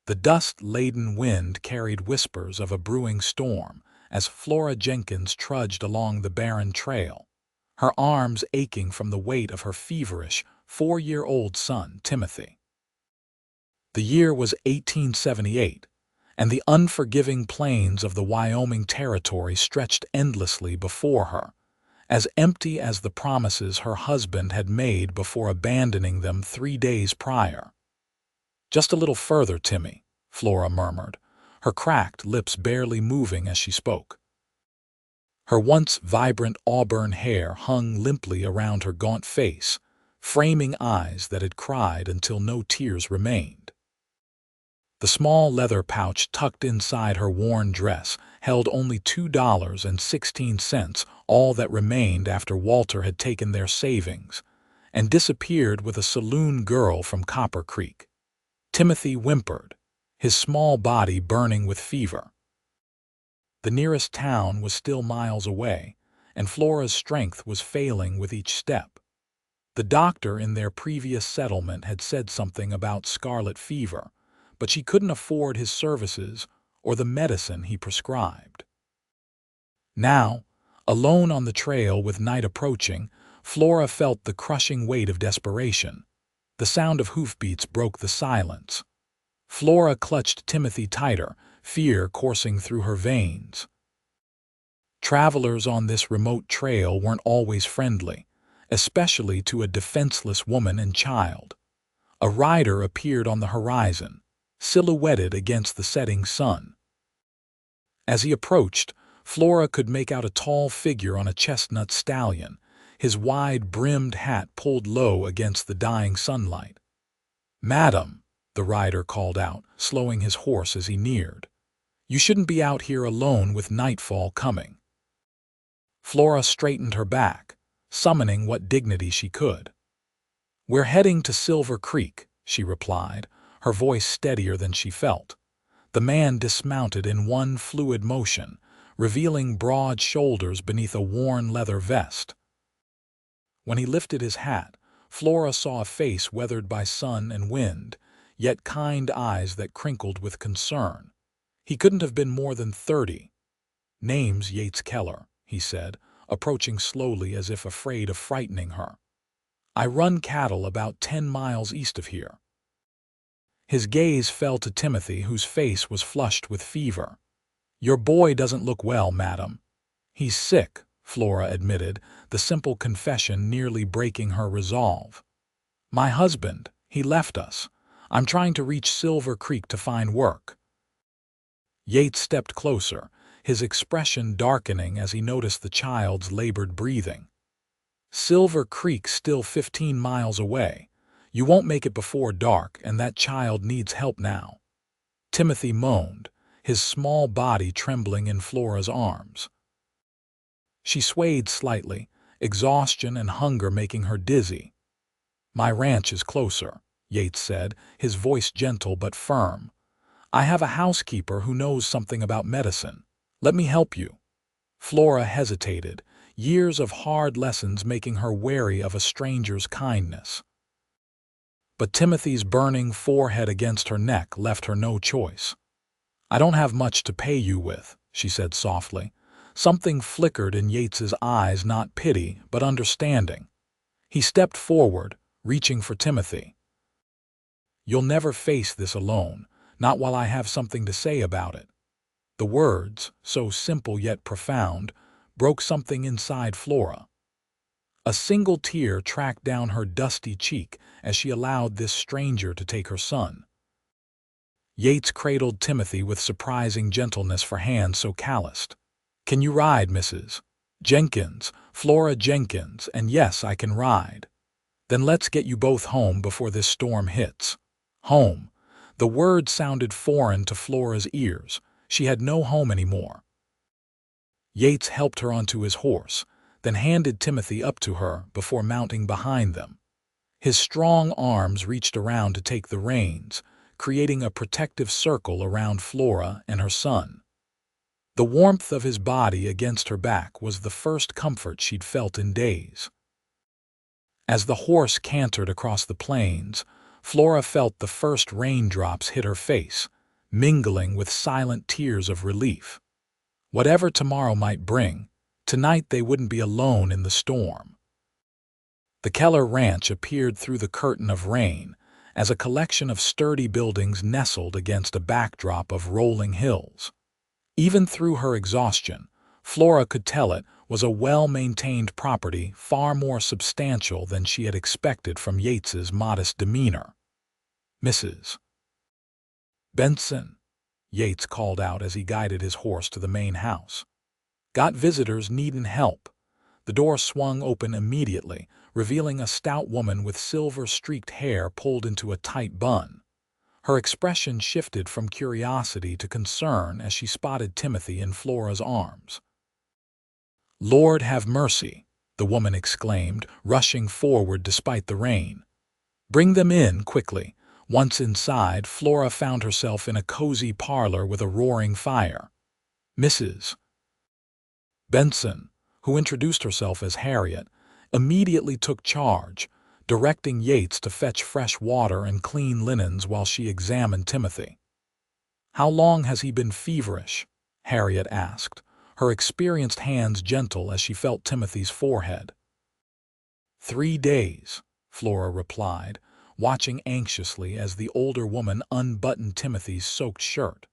The dust-laden wind carried whispers of a brewing storm as Flora Jenkins trudged along the barren trail, her arms aching from the weight of her feverish 4-year-old son, Timothy. The year was 1878, and the unforgiving plains of the Wyoming Territory stretched endlessly before her, as empty as the promises her husband had made before abandoning them 3 days prior. "Just a little further, Timmy," Flora murmured, her cracked lips barely moving as she spoke. Her once vibrant auburn hair hung limply around her gaunt face, framing eyes that had cried until no tears remained. The small leather pouch tucked inside her worn dress held only $2.16, all that remained after Walter had taken their savings and disappeared with a saloon girl from Copper Creek. Timothy whimpered, his small body burning with fever. The nearest town was still miles away, and Flora's strength was failing with each step. The doctor in their previous settlement had said something about scarlet fever, but she couldn't afford his services or the medicine he prescribed. Now, alone on the trail with night approaching, Flora felt the crushing weight of desperation. The sound of hoofbeats broke the silence. Flora clutched Timothy tighter, fear coursing through her veins. Travelers on this remote trail weren't always friendly, especially to a defenseless woman and child. A rider appeared on the horizon, silhouetted against the setting sun. As he approached, Flora could make out a tall figure on a chestnut stallion, his wide-brimmed hat pulled low against the dying sunlight. "Madam," the rider called out, slowing his horse as he neared, "you shouldn't be out here alone with nightfall coming." Flora straightened her back, summoning what dignity she could. "We're heading to Silver Creek," she replied, her voice steadier than she felt. The man dismounted in one fluid motion, revealing broad shoulders beneath a worn leather vest. When he lifted his hat, Flora saw a face weathered by sun and wind, yet kind eyes that crinkled with concern. He couldn't have been more than 30. "Name's Yates Keller," he said, approaching slowly as if afraid of frightening her. "I run cattle about 10 miles east of here." His gaze fell to Timothy, whose face was flushed with fever. "Your boy doesn't look well, madam." "He's sick," Flora admitted, the simple confession nearly breaking her resolve. "My husband, he left us. I'm trying to reach Silver Creek to find work." Yates stepped closer, his expression darkening as he noticed the child's labored breathing. "Silver Creek's still 15 miles away. You won't make it before dark, and that child needs help now." Timothy moaned, his small body trembling in Flora's arms. She swayed slightly, exhaustion and hunger making her dizzy. "My ranch is closer," Yates said, his voice gentle but firm. "I have a housekeeper who knows something about medicine. Let me help you." Flora hesitated, years of hard lessons making her wary of a stranger's kindness. But Timothy's burning forehead against her neck left her no choice. "I don't have much to pay you with," she said softly. Something flickered in Yates's eyes, not pity, but understanding. He stepped forward, reaching for Timothy. "You'll never face this alone, not while I have something to say about it." The words, so simple yet profound, broke something inside Flora. A single tear tracked down her dusty cheek as she allowed this stranger to take her son. Yates cradled Timothy with surprising gentleness for hands so calloused. "Can you ride, Mrs. Jenkins? Flora Jenkins, and yes, I can ride." "Then let's get you both home before this storm hits." Home. The word sounded foreign to Flora's ears. She had no home anymore. Yates helped her onto his horse, then handed Timothy up to her before mounting behind them. His strong arms reached around to take the reins, creating a protective circle around Flora and her son. The warmth of his body against her back was the first comfort she'd felt in days. As the horse cantered across the plains, Flora felt the first raindrops hit her face, mingling with silent tears of relief. Whatever tomorrow might bring, tonight they wouldn't be alone in the storm. The Keller ranch appeared through the curtain of rain as a collection of sturdy buildings nestled against a backdrop of rolling hills. Even through her exhaustion, Flora could tell it was a well-maintained property far more substantial than she had expected from Yates's modest demeanor. "Mrs. Benson," Yates called out as he guided his horse to the main house. "Got visitors needin' help." The door swung open immediately, revealing a stout woman with silver-streaked hair pulled into a tight bun. Her expression shifted from curiosity to concern as she spotted Timothy in Flora's arms. "Lord have mercy," the woman exclaimed, rushing forward despite the rain. "Bring them in, quickly." Once inside, Flora found herself in a cozy parlor with a roaring fire. Mrs. Benson, who introduced herself as Harriet, immediately took charge, directing Yates to fetch fresh water and clean linens while she examined Timothy. "How long has he been feverish?" Harriet asked, her experienced hands gentle as she felt Timothy's forehead. 3 days, Flora replied, watching anxiously as the older woman unbuttoned Timothy's soaked shirt.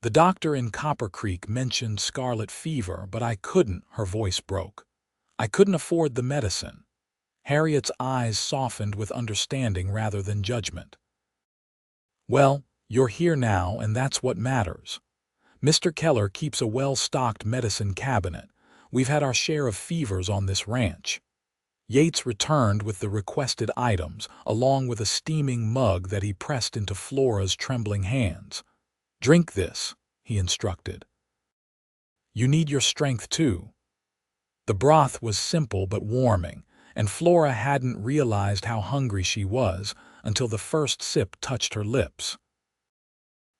"The doctor in Copper Creek mentioned scarlet fever, but I couldn't," her voice broke. "I couldn't afford the medicine." Harriet's eyes softened with understanding rather than judgment. "Well, you're here now, and that's what matters. Mr. Keller keeps a well-stocked medicine cabinet. We've had our share of fevers on this ranch." Yates returned with the requested items, along with a steaming mug that he pressed into Flora's trembling hands. "Drink this," he instructed. "You need your strength too." The broth was simple but warming, and Flora hadn't realized how hungry she was until the first sip touched her lips.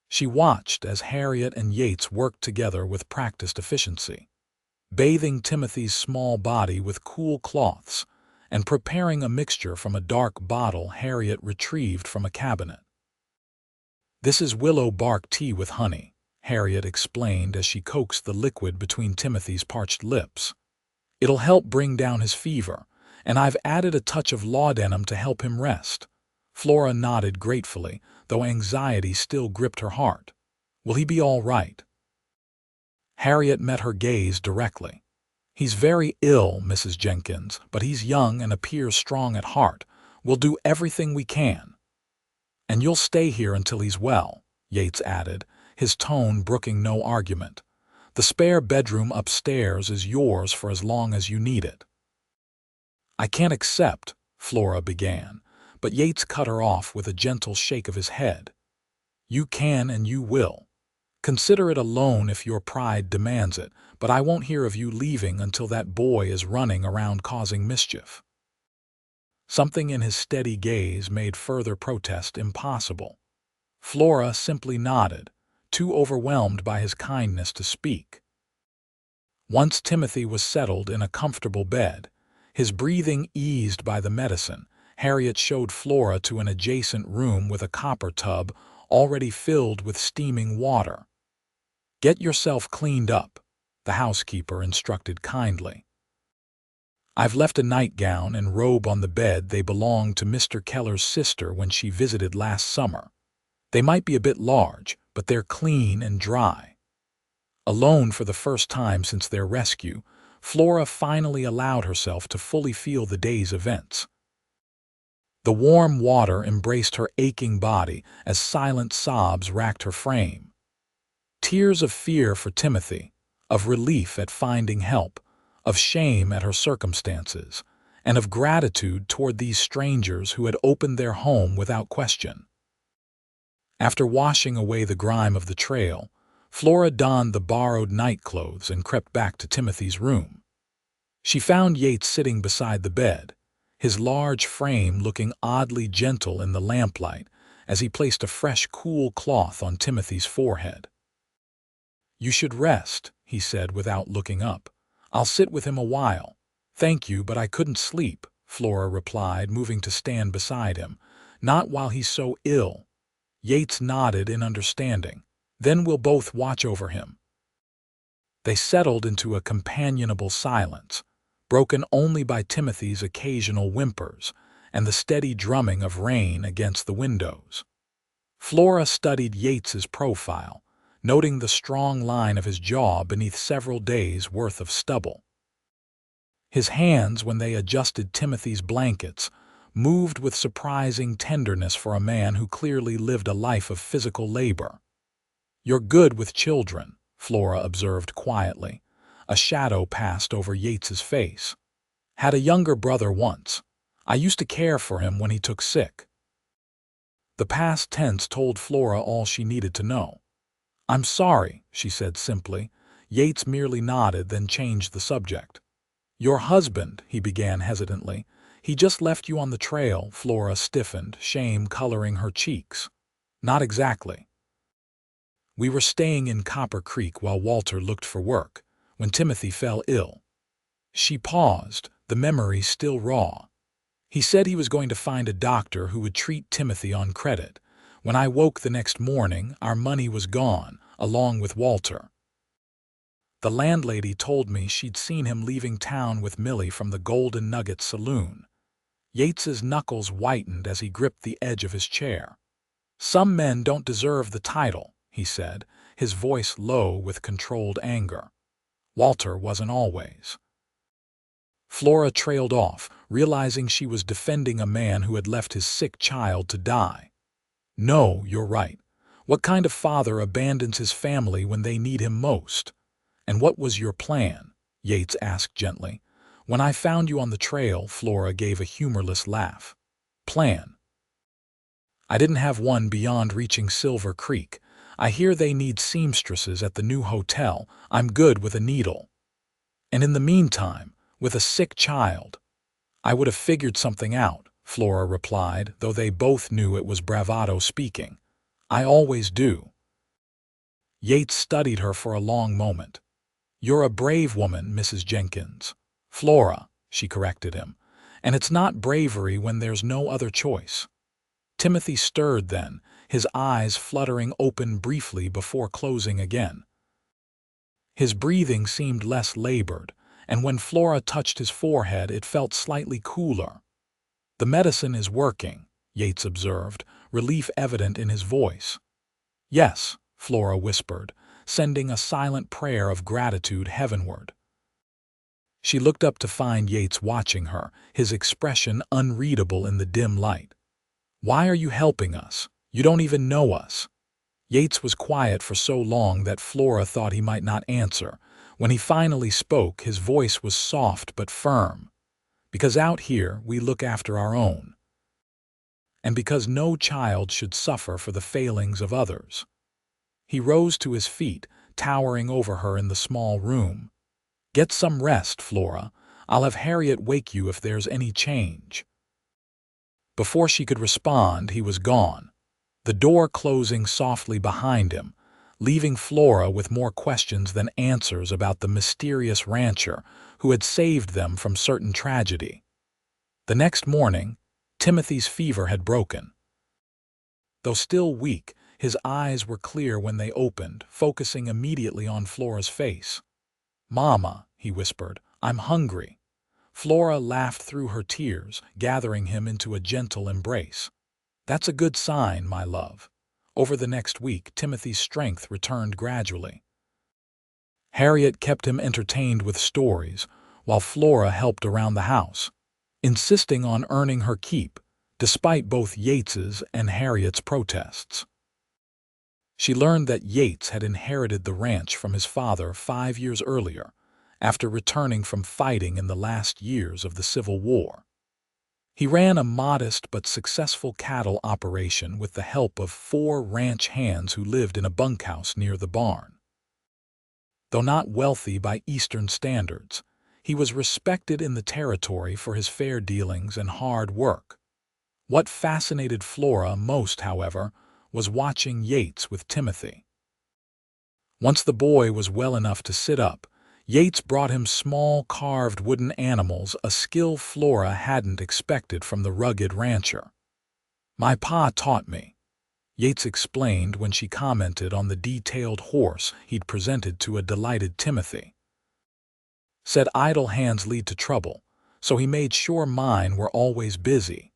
She watched as Harriet and Yates worked together with practiced efficiency, bathing Timothy's small body with cool cloths and preparing a mixture from a dark bottle Harriet retrieved from a cabinet. "This is willow bark tea with honey," Harriet explained as she coaxed the liquid between Timothy's parched lips. "It'll help bring down his fever, and I've added a touch of laudanum to help him rest." Flora nodded gratefully, though anxiety still gripped her heart. "Will he be all right?" Harriet met her gaze directly. "He's very ill, Mrs. Jenkins, but he's young and appears strong at heart. We'll do everything we can." "And you'll stay here until he's well," Yates added, his tone brooking no argument. "The spare bedroom upstairs is yours for as long as you need it." "I can't accept," Flora began, but Yates cut her off with a gentle shake of his head. "You can and you will. Consider it a loan if your pride demands it, but I won't hear of you leaving until that boy is running around causing mischief." Something in his steady gaze made further protest impossible. Flora simply nodded, too overwhelmed by his kindness to speak. Once Timothy was settled in a comfortable bed, his breathing eased by the medicine, Harriet showed Flora to an adjacent room with a copper tub already filled with steaming water. "Get yourself cleaned up," the housekeeper instructed kindly. "I've left a nightgown and robe on the bed. They belonged to Mr. Keller's sister when she visited last summer. They might be a bit large, but they're clean and dry." Alone for the first time since their rescue, Flora finally allowed herself to fully feel the day's events. The warm water embraced her aching body as silent sobs racked her frame. Tears of fear for Timothy, of relief at finding help, of shame at her circumstances, and of gratitude toward these strangers who had opened their home without question. After washing away the grime of the trail, Flora donned the borrowed nightclothes and crept back to Timothy's room. She found Yates sitting beside the bed, his large frame looking oddly gentle in the lamplight as he placed a fresh, cool cloth on Timothy's forehead. "You should rest," he said without looking up. "I'll sit with him a while." "Thank you, but I couldn't sleep," Flora replied, moving to stand beside him. "Not while he's so ill." Yates nodded in understanding. Then we'll both watch over him. They settled into a companionable silence, broken only by Timothy's occasional whimpers and the steady drumming of rain against the windows. Flora studied Yates's profile, noting the strong line of his jaw beneath several days' worth of stubble. His hands, when they adjusted Timothy's blankets, moved with surprising tenderness for a man who clearly lived a life of physical labor. "You're good with children," Flora observed quietly. A shadow passed over Yates's face. "Had a younger brother once. I used to care for him when he took sick." The past tense told Flora all she needed to know. "I'm sorry," she said simply. Yates merely nodded, then changed the subject. "Your husband," he began hesitantly. "He just left you on the trail." Flora stiffened, shame coloring her cheeks. "Not exactly. We were staying in Copper Creek while Walter looked for work, when Timothy fell ill." She paused, the memory still raw. "He said he was going to find a doctor who would treat Timothy on credit. When I woke the next morning, our money was gone, along with Walter. The landlady told me she'd seen him leaving town with Millie from the Golden Nugget Saloon." Yates's knuckles whitened as he gripped the edge of his chair. "Some men don't deserve the title," he said, his voice low with controlled anger. "Walter wasn't always." Flora trailed off, realizing she was defending a man who had left his sick child to die. "No, you're right. What kind of father abandons his family when they need him most?" "And what was your plan?" Yates asked gently. "When I found you on the trail," Flora gave a humorless laugh. "Plan? I didn't have one beyond reaching Silver Creek. I hear they need seamstresses at the new hotel. I'm good with a needle. And in the meantime, with a sick child." "I would have figured something out," Flora replied, though they both knew it was bravado speaking. "I always do." Yates studied her for a long moment. "You're a brave woman, Mrs. Jenkins." "Flora," she corrected him. "And it's not bravery when there's no other choice." Timothy stirred then, his eyes fluttering open briefly before closing again. His breathing seemed less labored, and when Flora touched his forehead it felt slightly cooler. "The medicine is working," Yates observed, relief evident in his voice. "Yes," Flora whispered, sending a silent prayer of gratitude heavenward. She looked up to find Yates watching her, his expression unreadable in the dim light. "Why are you helping us? You don't even know us." Yates was quiet for so long that Flora thought he might not answer. When he finally spoke, his voice was soft but firm. "Because out here we look after our own. And because no child should suffer for the failings of others." He rose to his feet, towering over her in the small room. "Get some rest, Flora. I'll have Harriet wake you if there's any change." Before she could respond, he was gone, the door closing softly behind him, leaving Flora with more questions than answers about the mysterious rancher who had saved them from certain tragedy. The next morning, Timothy's fever had broken. Though still weak, his eyes were clear when they opened, focusing immediately on Flora's face. "Mama," he whispered, "I'm hungry." Flora laughed through her tears, gathering him into a gentle embrace. "That's a good sign, my love." Over the next week, Timothy's strength returned gradually. Harriet kept him entertained with stories, while Flora helped around the house, insisting on earning her keep, despite both Yates's and Harriet's protests. She learned that Yates had inherited the ranch from his father 5 years earlier, after returning from fighting in the last years of the Civil War. He ran a modest but successful cattle operation with the help of 4 ranch hands who lived in a bunkhouse near the barn. Though not wealthy by Eastern standards, he was respected in the territory for his fair dealings and hard work. What fascinated Flora most, however, was watching Yates with Timothy. Once the boy was well enough to sit up, Yates brought him small carved wooden animals, a skill Flora hadn't expected from the rugged rancher. "My pa taught me." Yates explained when she commented on the detailed horse he'd presented to a delighted Timothy. Said idle hands lead to trouble, so he made sure mine were always busy.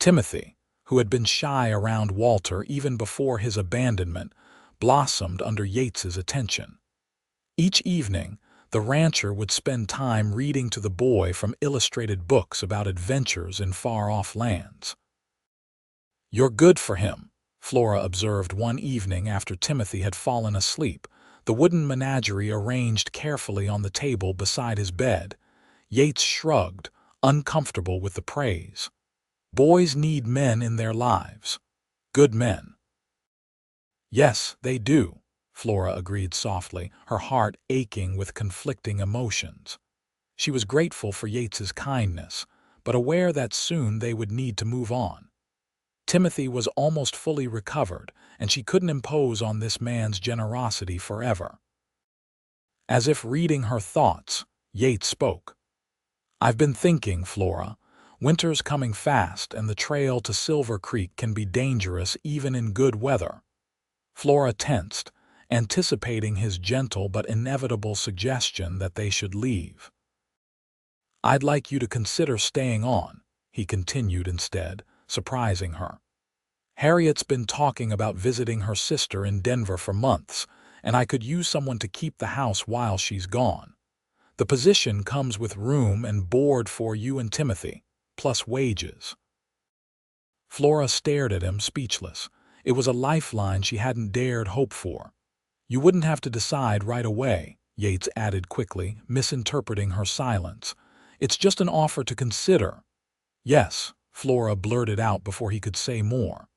Timothy, who had been shy around Walter even before his abandonment, blossomed under Yates's attention. Each evening, the rancher would spend time reading to the boy from illustrated books about adventures in far-off lands. "You're good for him," Flora observed one evening after Timothy had fallen asleep, the wooden menagerie arranged carefully on the table beside his bed. Yates shrugged, uncomfortable with the praise. "Boys need men in their lives. Good men." "Yes, they do," Flora agreed softly, her heart aching with conflicting emotions. She was grateful for Yates's kindness, but aware that soon they would need to move on. Timothy was almost fully recovered, and she couldn't impose on this man's generosity forever. As if reading her thoughts, Yates spoke. "I've been thinking, Flora. Winter's coming fast, and the trail to Silver Creek can be dangerous even in good weather." Flora tensed, anticipating his gentle but inevitable suggestion that they should leave. "I'd like you to consider staying on," he continued instead, surprising her. "Harriet's been talking about visiting her sister in Denver for months, and I could use someone to keep the house while she's gone. The position comes with room and board for you and Timothy, plus wages." Flora stared at him, speechless. It was a lifeline she hadn't dared hope for. "You wouldn't have to decide right away," Yates added quickly, misinterpreting her silence. "It's just an offer to consider." "Yes," Flora blurted out before he could say more.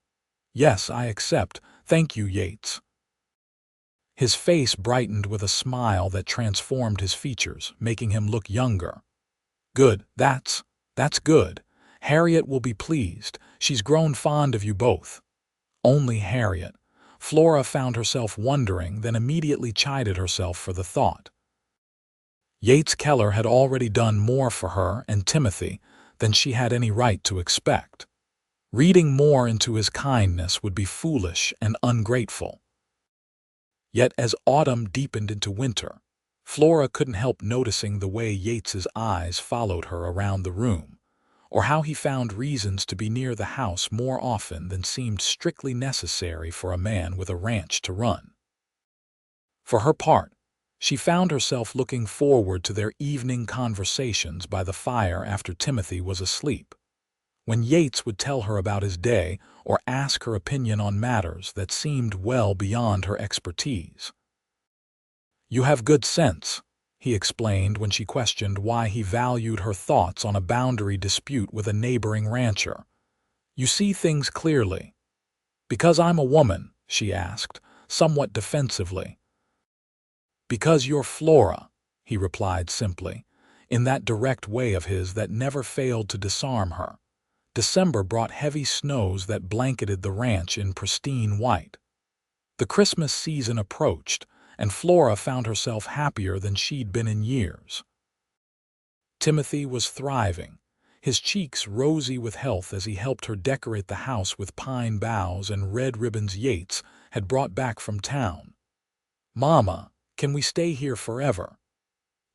"Yes, I accept. Thank you, Yates." His face brightened with a smile that transformed his features, making him look younger. "Good, that's good. Harriet will be pleased. She's grown fond of you both." Only Harriet. Flora found herself wondering, then immediately chided herself for the thought. Yates Keller had already done more for her and Timothy than she had any right to expect. Reading more into his kindness would be foolish and ungrateful. Yet as autumn deepened into winter, Flora couldn't help noticing the way Yates's eyes followed her around the room, or how he found reasons to be near the house more often than seemed strictly necessary for a man with a ranch to run. For her part, she found herself looking forward to their evening conversations by the fire after Timothy was asleep, when Yates would tell her about his day or ask her opinion on matters that seemed well beyond her expertise. "You have good sense," he explained when she questioned why he valued her thoughts on a boundary dispute with a neighboring rancher. "You see things clearly." "Because I'm a woman?" she asked, somewhat defensively. "Because you're Flora," he replied simply, in that direct way of his that never failed to disarm her. December brought heavy snows that blanketed the ranch in pristine white. The Christmas season approached, and Flora found herself happier than she'd been in years. Timothy was thriving, his cheeks rosy with health as he helped her decorate the house with pine boughs and red ribbons Yates had brought back from town. "Mama, can we stay here forever?"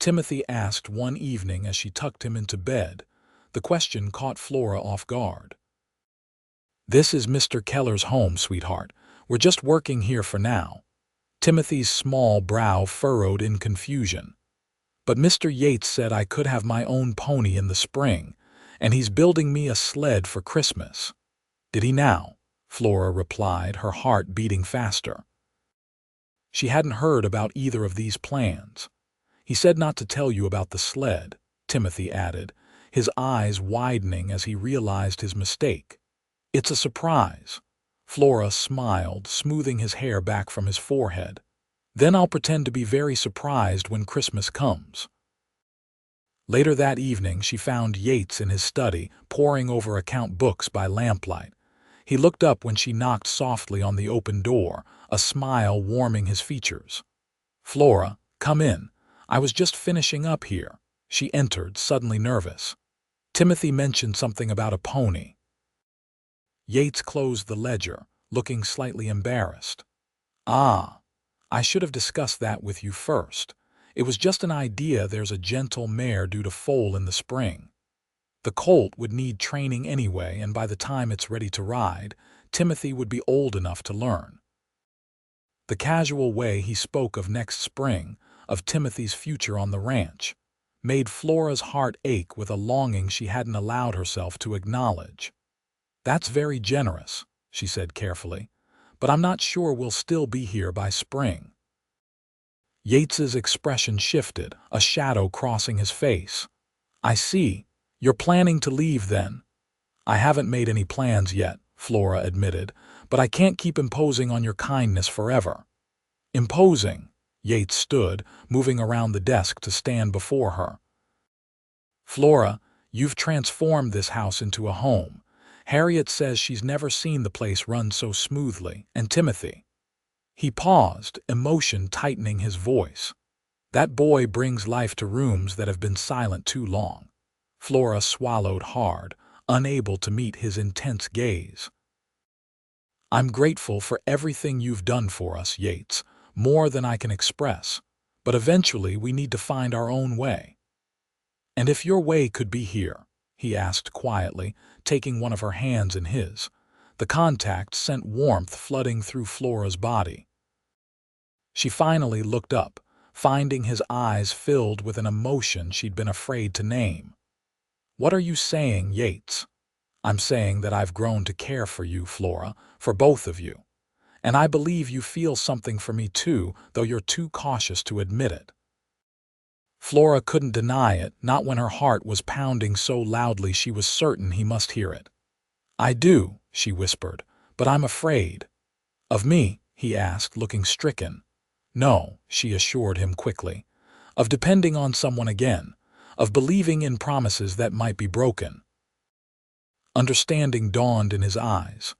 Timothy asked one evening as she tucked him into bed. The question caught Flora off guard. "This is Mr. Keller's home, sweetheart. We're just working here for now." Timothy's small brow furrowed in confusion. "But Mr. Yates said I could have my own pony in the spring, and he's building me a sled for Christmas." "Did he now?" Flora replied, her heart beating faster. She hadn't heard about either of these plans. "He said not to tell you about the sled," Timothy added, his eyes widening as he realized his mistake. "It's a surprise." Flora smiled, smoothing his hair back from his forehead. "Then I'll pretend to be very surprised when Christmas comes." Later that evening she found Yates in his study, poring over account books by lamplight. He looked up when she knocked softly on the open door, a smile warming his features. "Flora, come in. I was just finishing up here." She entered, suddenly nervous. "Timothy mentioned something about a pony." Yates closed the ledger, looking slightly embarrassed. "Ah, I should have discussed that with you first. It was just an idea. There's a gentle mare due to foal in the spring. The colt would need training anyway, and by the time it's ready to ride, Timothy would be old enough to learn." The casual way he spoke of next spring, of Timothy's future on the ranch, made Flora's heart ache with a longing she hadn't allowed herself to acknowledge. "That's very generous," she said carefully, "but I'm not sure we'll still be here by spring." Yates's expression shifted, a shadow crossing his face. "I see. You're planning to leave then." "I haven't made any plans yet," Flora admitted, "but I can't keep imposing on your kindness forever." "Imposing?" Yates stood, moving around the desk to stand before her. "Flora, you've transformed this house into a home. Harriet says she's never seen the place run so smoothly, and Timothy—" He paused, emotion tightening his voice. "That boy brings life to rooms that have been silent too long." Flora swallowed hard, unable to meet his intense gaze. "I'm grateful for everything you've done for us, Yates, more than I can express, but eventually we need to find our own way." "And if your way could be here?" he asked quietly, taking one of her hands in his. The contact sent warmth flooding through Flora's body. She finally looked up, finding his eyes filled with an emotion she'd been afraid to name. "What are you saying, Yates?" "I'm saying that I've grown to care for you, Flora, for both of you. And I believe you feel something for me too, though you're too cautious to admit it." Flora couldn't deny it, not when her heart was pounding so loudly she was certain he must hear it. "I do," she whispered, "but I'm afraid." "Of me?" he asked, looking stricken. "No," she assured him quickly. "Of depending on someone again, of believing in promises that might be broken." Understanding dawned in his eyes.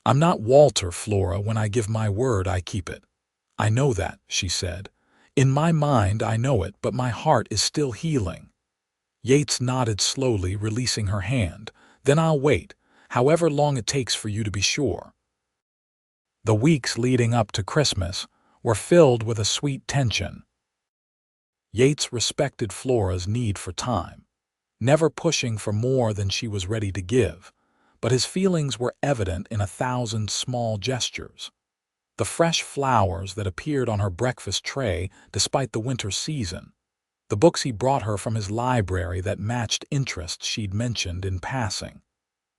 "I'm not Walter, Flora. When I give my word, I keep it." "I know that," she said. "In my mind, I know it, but my heart is still healing." Yates nodded slowly, releasing her hand. "Then I'll wait, however long it takes for you to be sure." The weeks leading up to Christmas were filled with a sweet tension. Yates respected Flora's need for time, never pushing for more than she was ready to give, but his feelings were evident in 1,000 small gestures. The fresh flowers that appeared on her breakfast tray despite the winter season, the books he brought her from his library that matched interests she'd mentioned in passing,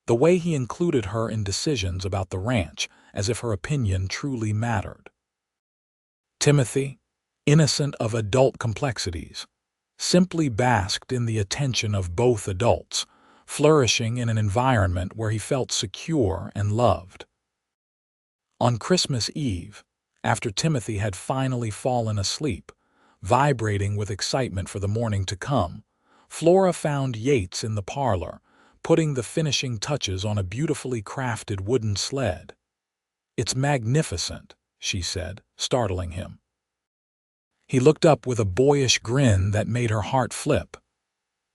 the way he included her in decisions about the ranch as if her opinion truly mattered. Timothy, innocent of adult complexities, simply basked in the attention of both adults, flourishing in an environment where he felt secure and loved. On Christmas Eve, after Timothy had finally fallen asleep, vibrating with excitement for the morning to come, Flora found Yates in the parlor, putting the finishing touches on a beautifully crafted wooden sled. "It's magnificent," she said, startling him. He looked up with a boyish grin that made her heart flip.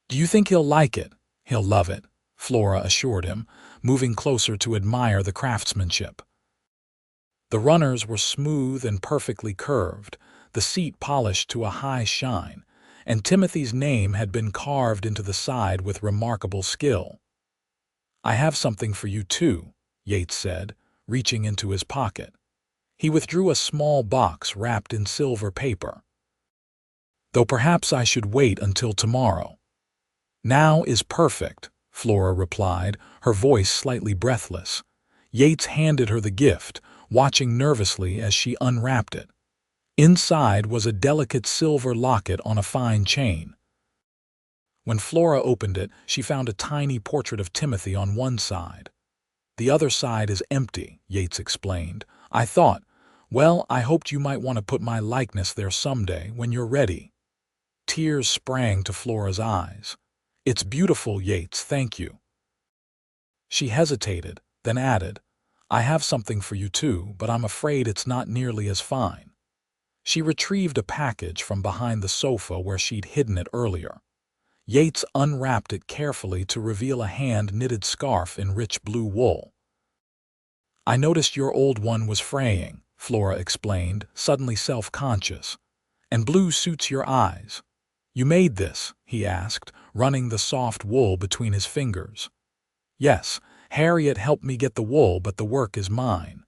"Do you think he'll like it?" "He'll love it," Flora assured him, moving closer to admire the craftsmanship. The runners were smooth and perfectly curved, the seat polished to a high shine, and Timothy's name had been carved into the side with remarkable skill. "I have something for you too," Yates said, reaching into his pocket. He withdrew a small box wrapped in silver paper. "Though perhaps I should wait until tomorrow." "Now is perfect," Flora replied, her voice slightly breathless. Yates handed her the gift, watching nervously as she unwrapped it. Inside was a delicate silver locket on a fine chain. When Flora opened it, she found a tiny portrait of Timothy on one side. "The other side is empty," Yates explained. "I thought, well, I hoped you might want to put my likeness there someday when you're ready." Tears sprang to Flora's eyes. "It's beautiful, Yates, thank you." She hesitated, then added, "I have something for you too, but I'm afraid it's not nearly as fine." She retrieved a package from behind the sofa where she'd hidden it earlier. Yates unwrapped it carefully to reveal a hand-knitted scarf in rich blue wool. I noticed your old one was fraying, Flora explained, suddenly self-conscious. And blue suits your eyes. You made this, he asked, running the soft wool between his fingers. Yes, Harriet helped me get the wool, but the work is mine.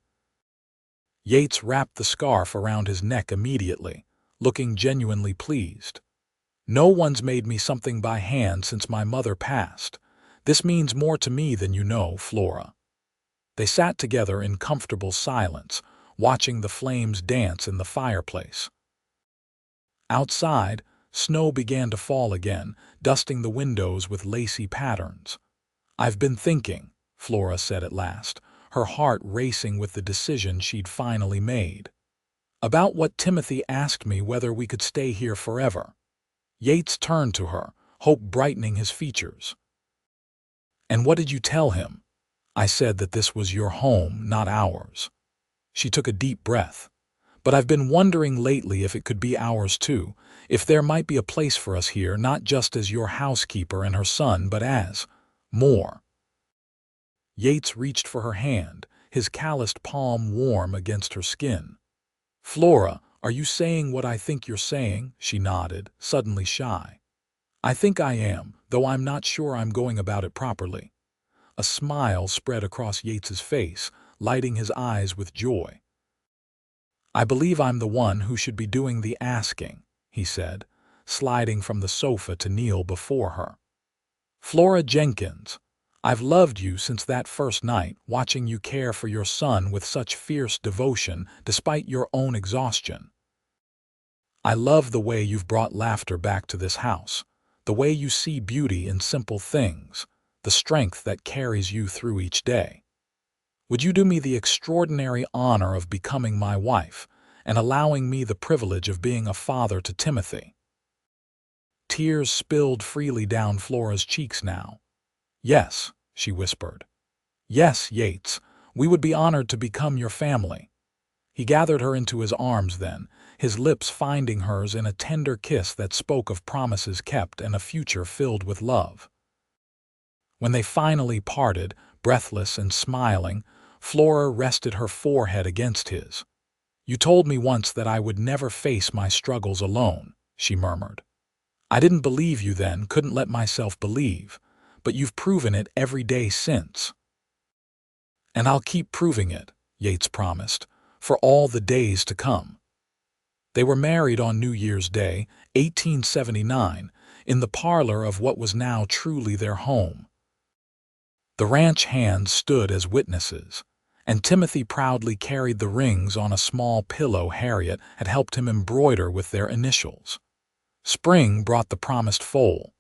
Yates wrapped the scarf around his neck immediately, looking genuinely pleased. No one's made me something by hand since my mother passed. This means more to me than you know, Flora. They sat together in comfortable silence, watching the flames dance in the fireplace. Outside, snow began to fall again, dusting the windows with lacy patterns. I've been thinking, Flora said at last, her heart racing with the decision she'd finally made. About what Timothy asked me whether we could stay here forever. Yates turned to her, hope brightening his features. And what did you tell him? I said that this was your home, not ours. She took a deep breath. But I've been wondering lately if it could be ours too, if there might be a place for us here, not just as your housekeeper and her son, but as more. Yates reached for her hand, his calloused palm warm against her skin. Flora, are you saying what I think you're saying? She nodded, suddenly shy. I think I am, though I'm not sure I'm going about it properly. A smile spread across Yates's face, lighting his eyes with joy. I believe I'm the one who should be doing the asking, he said, sliding from the sofa to kneel before her. Flora Jenkins, I've loved you since that first night, watching you care for your son with such fierce devotion despite your own exhaustion. I love the way you've brought laughter back to this house, the way you see beauty in simple things, the strength that carries you through each day. Would you do me the extraordinary honor of becoming my wife and allowing me the privilege of being a father to Timothy? Tears spilled freely down Flora's cheeks now. Yes, she whispered. Yes, Yates, we would be honored to become your family. He gathered her into his arms then, his lips finding hers in a tender kiss that spoke of promises kept and a future filled with love. When they finally parted, breathless and smiling, Flora rested her forehead against his. You told me once that I would never face my struggles alone, she murmured. I didn't believe you then, couldn't let myself believe, but you've proven it every day since. And I'll keep proving it, Yates promised, for all the days to come. They were married on New Year's Day, 1879, in the parlor of what was now truly their home. The ranch hands stood as witnesses, and Timothy proudly carried the rings on a small pillow Harriet had helped him embroider with their initials. Spring brought the promised foal,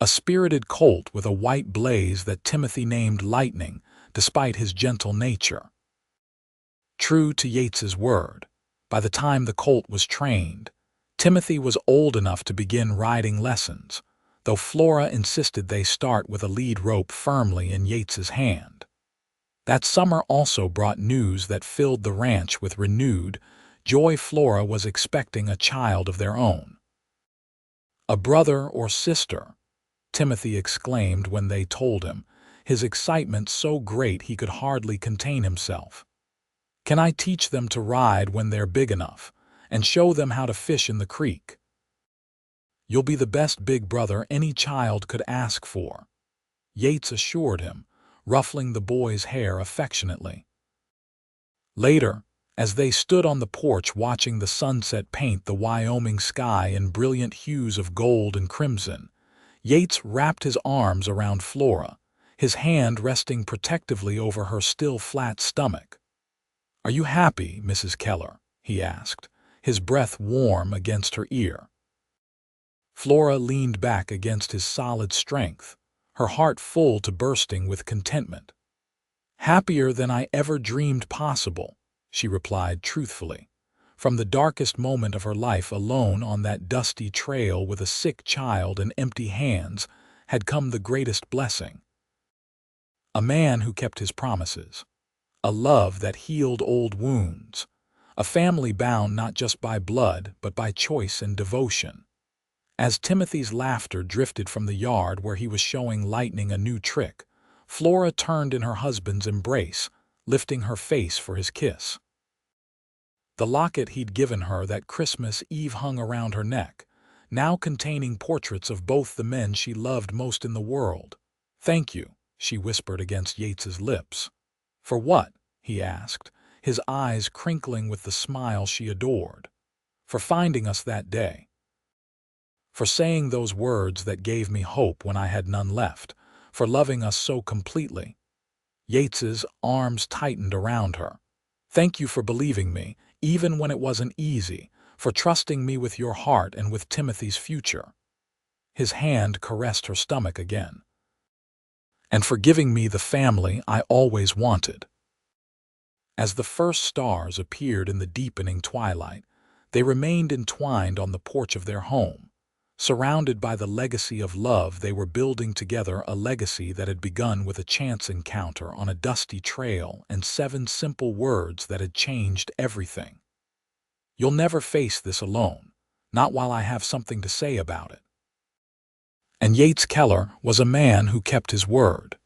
a spirited colt with a white blaze that Timothy named Lightning, despite his gentle nature. True to Yates's word, by the time the colt was trained, Timothy was old enough to begin riding lessons, though Flora insisted they start with a lead rope firmly in Yates's hand. That summer also brought news that filled the ranch with renewed joy. Flora was expecting a child of their own. A brother or sister, Timothy exclaimed when they told him, his excitement so great he could hardly contain himself. Can I teach them to ride when they're big enough, and show them how to fish in the creek? You'll be the best big brother any child could ask for, Yates assured him, ruffling the boy's hair affectionately. Later, as they stood on the porch watching the sunset paint the Wyoming sky in brilliant hues of gold and crimson, Yates wrapped his arms around Flora, his hand resting protectively over her still flat stomach. Are you happy, Mrs. Keller? He asked, his breath warm against her ear. Flora leaned back against his solid strength, her heart full to bursting with contentment. Happier than I ever dreamed possible, she replied truthfully. From the darkest moment of her life alone on that dusty trail with a sick child and empty hands had come the greatest blessing. A man who kept his promises, a love that healed old wounds, a family bound not just by blood but by choice and devotion. As Timothy's laughter drifted from the yard where he was showing Lightning a new trick, Flora turned in her husband's embrace, lifting her face for his kiss. The locket he'd given her that Christmas Eve hung around her neck, now containing portraits of both the men she loved most in the world. "Thank you," she whispered against Yates's lips. "For what?" he asked, his eyes crinkling with the smile she adored. "For finding us that day. For saying those words that gave me hope when I had none left. For loving us so completely." Yates's arms tightened around her. "Thank you for believing me, even when it wasn't easy, for trusting me with your heart and with Timothy's future." His hand caressed her stomach again. "And for giving me the family I always wanted." As the first stars appeared in the deepening twilight, they remained entwined on the porch of their home, surrounded by the legacy of love they were building together, a legacy that had begun with a chance encounter on a dusty trail and 7 simple words that had changed everything. "You'll never face this alone, not while I have something to say about it." And Yates Keller was a man who kept his word.